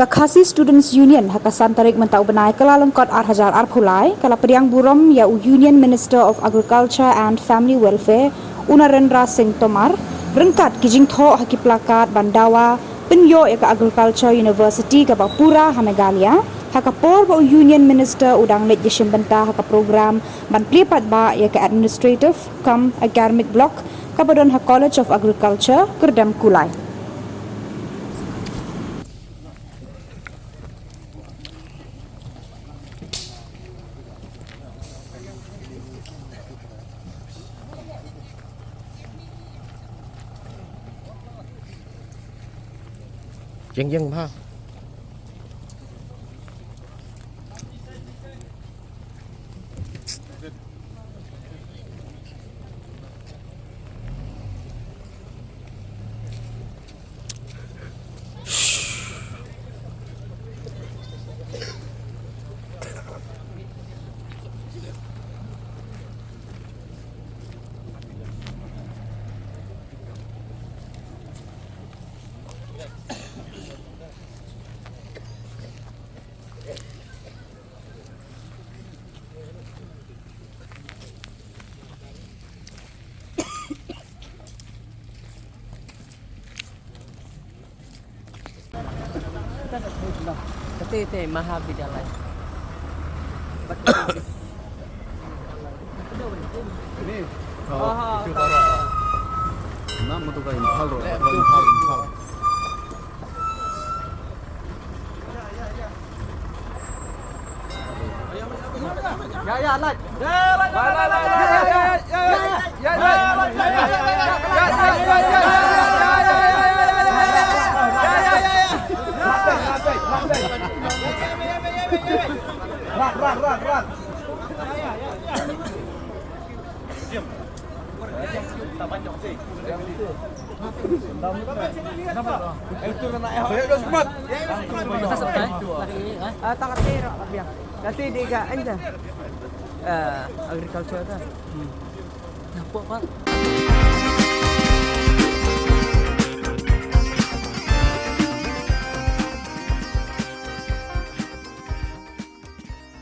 Khasi Students Union hakasan tarik mentau benai kelalengkot Arhajar Arphulai kala periang buram ya Union Minister of Agriculture and Family Welfare Unarendra Singh Tomar rengkat kijing tho haki plakat bandawa penyo ya Agriculture University ke Bapura Hamagalia hakapor ba Union Minister udang net jesem bentah haka program ban plipat ba ya Administrative cum Academic Block kabadon ha College of Agriculture Kerdam Kulai. Yang ha. Kete Mahavidyalaya. Ini itu baru. Nama tu kan Impal Road, Impal. Ya, lad. Rat. Nanti dia anda agriculture kan. Nampak pak.